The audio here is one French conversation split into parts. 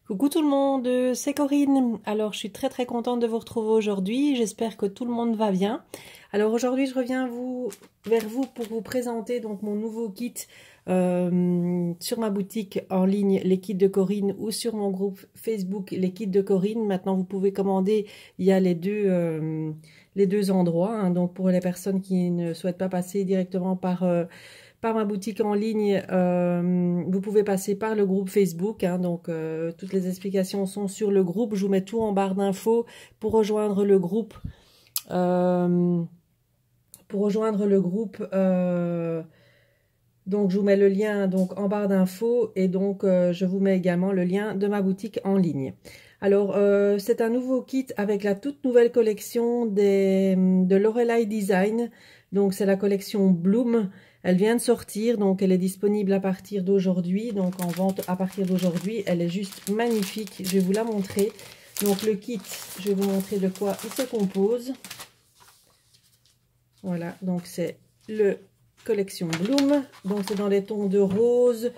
Coucou tout le monde, c'est Corinne. Alors je suis très contente de vous retrouver aujourd'hui. J'espère que tout le monde va bien. Alors aujourd'hui je reviens vers vous pour vous présenter donc mon nouveau kit sur ma boutique en ligne Les Kits de Corinne ou sur mon groupe Facebook Les Kits de Corinne. Maintenant vous pouvez commander, il y a les deux endroits. Hein. Donc pour les personnes qui ne souhaitent pas passer directement par ma boutique en ligne, vous pouvez passer par le groupe Facebook, hein, donc toutes les explications sont sur le groupe. Je vous mets tout en barre d'infos pour rejoindre le groupe. Donc je vous mets le lien donc en barre d'infos et donc je vous mets également le lien de ma boutique en ligne. Alors c'est un nouveau kit avec la toute nouvelle collection de Lorelei Design. Donc c'est la collection Bloom. Elle vient de sortir, donc elle est disponible à partir d'aujourd'hui, donc en vente à partir d'aujourd'hui. Elle est juste magnifique, je vais vous la montrer. Donc le kit, je vais vous montrer de quoi il se compose. Voilà, donc c'est le collection Bloom. Donc c'est dans les tons de rose,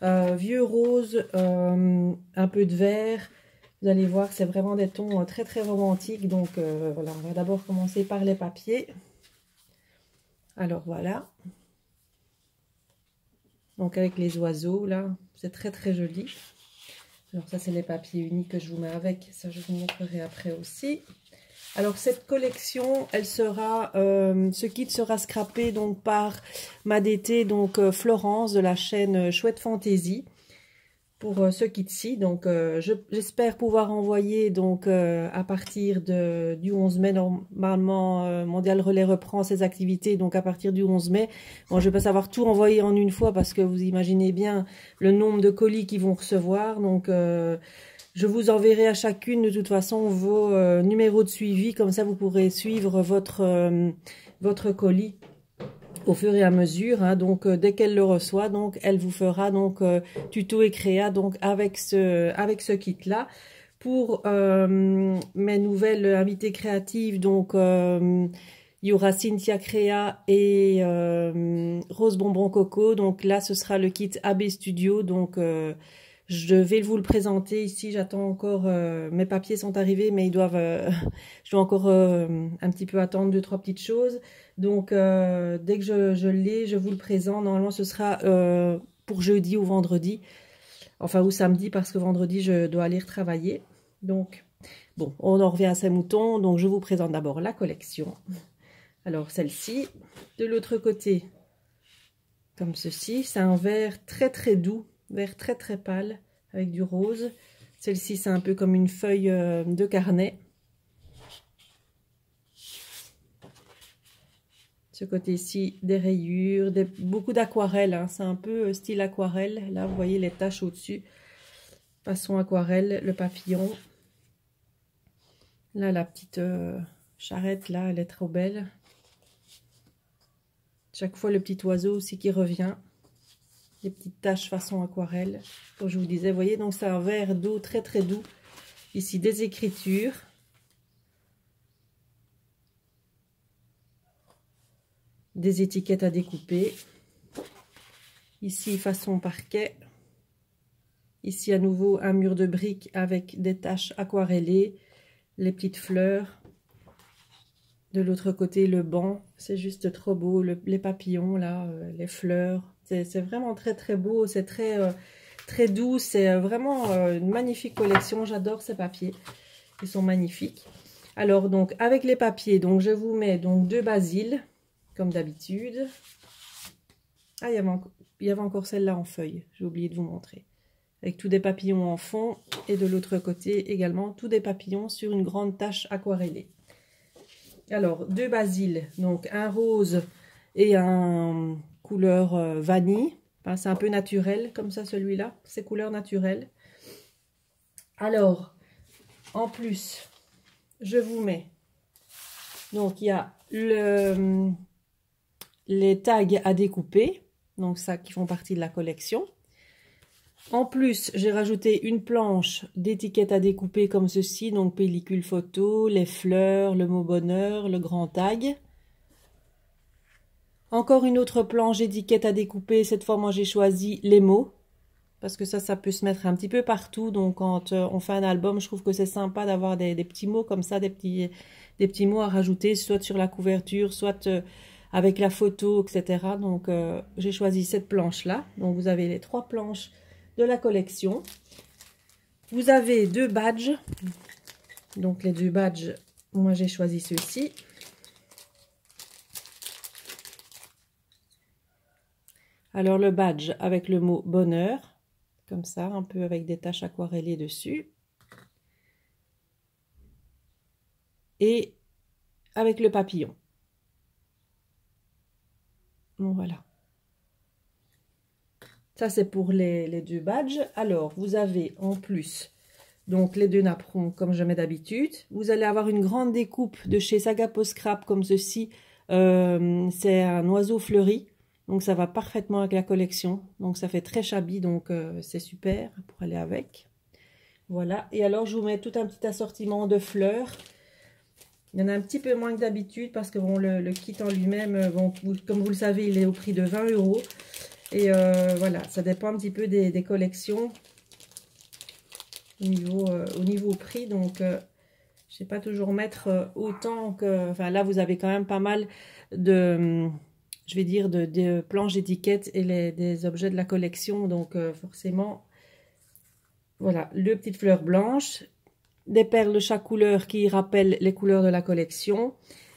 vieux rose, un peu de vert. Vous allez voir, c'est vraiment des tons très romantiques. Donc voilà, on va d'abord commencer par les papiers. Alors voilà. Donc avec les oiseaux là, c'est très joli. Alors ça c'est les papiers unis que je vous mets avec, ça je vous montrerai après aussi. Alors cette collection, elle sera, ce kit sera scrappé donc par ma DT, donc Florence de la chaîne Chouette Fantaisie. Pour ce kit-ci, donc j'espère pouvoir envoyer donc à partir du 11 mai, normalement Mondial Relais reprend ses activités, donc à partir du 11 mai. Bon, je vais pas savoir tout envoyer en une fois parce que vous imaginez bien le nombre de colis qu'ils vont recevoir, donc je vous enverrai à chacune de toute façon vos numéros de suivi, comme ça vous pourrez suivre votre colis au fur et à mesure, hein. Donc dès qu'elle le reçoit, donc elle vous fera donc tuto et créa donc avec ce kit là. Pour mes nouvelles invitées créatives, donc il y aura Cynthia Créa et Rose Bonbon Coco. Donc là ce sera le kit AB Studio, donc je vais vous le présenter ici. J'attends encore, mes papiers sont arrivés, mais ils doivent, je dois encore un petit peu attendre 2-3 petites choses. Donc dès que je l'ai, je vous le présente. Normalement ce sera pour jeudi ou vendredi, enfin ou samedi, parce que vendredi je dois aller retravailler. Donc bon, on en revient à ces moutons. Donc je vous présente d'abord la collection. Alors celle-ci, de l'autre côté, comme ceci, c'est un vert très doux, vert très pâle avec du rose. Celle-ci c'est un peu comme une feuille de carnet. Ce côté-ci, des rayures, beaucoup d'aquarelle, hein. C'est un peu style aquarelle. Là, vous voyez les taches au-dessus. Façon aquarelle, le papillon. Là, la petite charrette, là, elle est trop belle. Chaque fois, le petit oiseau aussi qui revient. Les petites taches façon aquarelle. Comme je vous disais, vous voyez, donc c'est un vert d'eau très doux. Ici, des écritures. Des étiquettes à découper. Ici, façon parquet. Ici, à nouveau, un mur de briques avec des taches aquarellées. Les petites fleurs. De l'autre côté, le banc. C'est juste trop beau. Les papillons, là, les fleurs. C'est vraiment très beau. C'est très doux. C'est vraiment une magnifique collection. J'adore ces papiers. Ils sont magnifiques. Alors, donc, avec les papiers, donc je vous mets donc 2 basiles, comme d'habitude. Ah, il y avait encore celle-là en feuille. J'ai oublié de vous montrer. Avec tous des papillons en fond. Et de l'autre côté, également, tous des papillons sur une grande tache aquarellée. Alors, 2 basiles. Donc, un rose et un couleur vanille. Enfin, c'est un peu naturel, comme ça, celui-là. C'est couleur naturelle. Alors, en plus, je vous mets... Donc, il y a les tags à découper. Donc, ça qui font partie de la collection. En plus, j'ai rajouté une planche d'étiquettes à découper comme ceci. Donc, pellicule photo, les fleurs, le mot bonheur, le grand tag. Encore une autre planche d'étiquettes à découper. Cette fois, moi, j'ai choisi les mots. parce que ça peut se mettre un petit peu partout. Donc, quand on fait un album, je trouve que c'est sympa d'avoir des petits mots comme ça, des petits mots à rajouter, soit sur la couverture, soit avec la photo, etc. Donc, j'ai choisi cette planche-là. Donc, vous avez les 3 planches de la collection. Vous avez 2 badges. Donc, les 2 badges, moi, j'ai choisi ceux-ci. Alors, le badge avec le mot bonheur, comme ça, un peu avec des taches aquarellées dessus. Et avec le papillon. Bon, voilà. Ça, c'est pour les 2 badges. Alors, vous avez en plus, donc les 2 napperons, comme je mets d'habitude. Vous allez avoir une grande découpe de chez Sagapo Scrap, comme ceci. C'est un oiseau fleuri. Donc, ça va parfaitement avec la collection. Donc, ça fait très shabby. Donc, c'est super pour aller avec. Voilà. Et alors, je vous mets tout un petit assortiment de fleurs. Il y en a un petit peu moins que d'habitude parce que bon, le kit en lui-même, bon, comme vous le savez, il est au prix de 20 €. Et voilà, ça dépend un petit peu des collections au niveau prix. Donc, je ne sais pas toujours mettre autant que... Enfin, là, vous avez quand même pas mal de... Je vais dire de planches d'étiquettes et des objets de la collection. Donc, forcément, voilà, deux petites fleurs blanches. Des perles de chaque couleur qui rappellent les couleurs de la collection.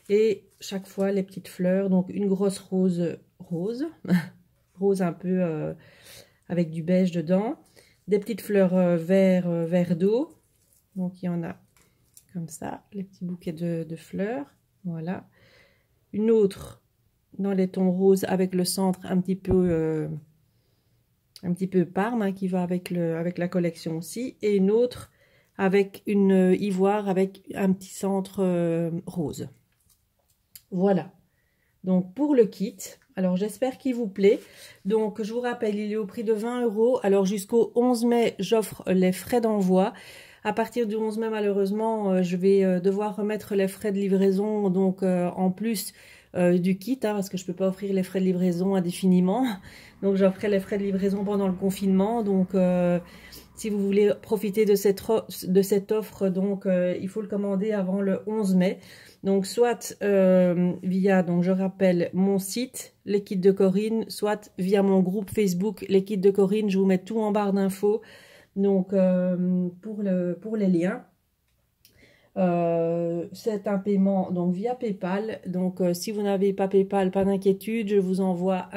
Et chaque fois, les petites fleurs. Donc, une grosse rose rose un peu avec du beige dedans. Des petites fleurs vert d'eau. Donc, il y en a comme ça, les petits bouquets de fleurs. Voilà. Une autre dans les tons roses avec le centre un petit peu parme, hein, qui va avec la collection aussi. Et une autre avec une ivoire avec un petit centre rose. Voilà. Donc, pour le kit, alors j'espère qu'il vous plaît. Donc, je vous rappelle, il est au prix de 20 €. Alors, jusqu'au 11 mai, j'offre les frais d'envoi. À partir du 11 mai, malheureusement, je vais devoir remettre les frais de livraison, donc en plus du kit, hein, parce que je ne peux pas offrir les frais de livraison indéfiniment. Donc, j'offrirai les frais de livraison pendant le confinement. Donc, si vous voulez profiter de cette offre, donc il faut le commander avant le 11 mai. Donc, soit via, donc je rappelle, mon site, les kits de Corinne, soit via mon groupe Facebook, les kits de Corinne. Je vous mets tout en barre d'infos. Donc, pour les liens. C'est un paiement donc via PayPal. Donc, si vous n'avez pas PayPal, pas d'inquiétude, je vous envoie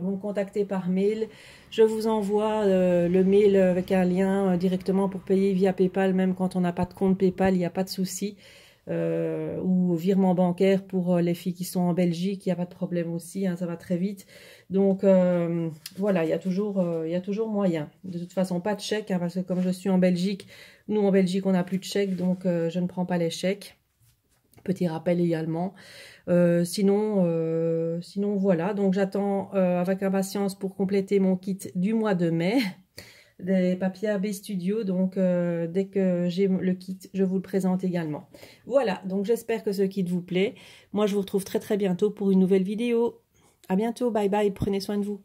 vous me contactez par mail. Je vous envoie le mail avec un lien directement pour payer via PayPal, même quand on n'a pas de compte PayPal, il n'y a pas de souci. Ou virement bancaire pour les filles qui sont en Belgique, il n'y a pas de problème aussi, hein, ça va très vite. Donc voilà, il y a toujours moyen. De toute façon, pas de chèque, hein, parce que comme je suis en Belgique, nous en Belgique on n'a plus de chèque, donc je ne prends pas les chèques. Petit rappel également. Sinon voilà, donc j'attends avec impatience pour compléter mon kit du mois de mai. Des papiers AB Studio, donc dès que j'ai le kit, je vous le présente également. Voilà, donc j'espère que ce kit vous plaît. Moi, je vous retrouve très très bientôt pour une nouvelle vidéo. À bientôt, bye bye, prenez soin de vous.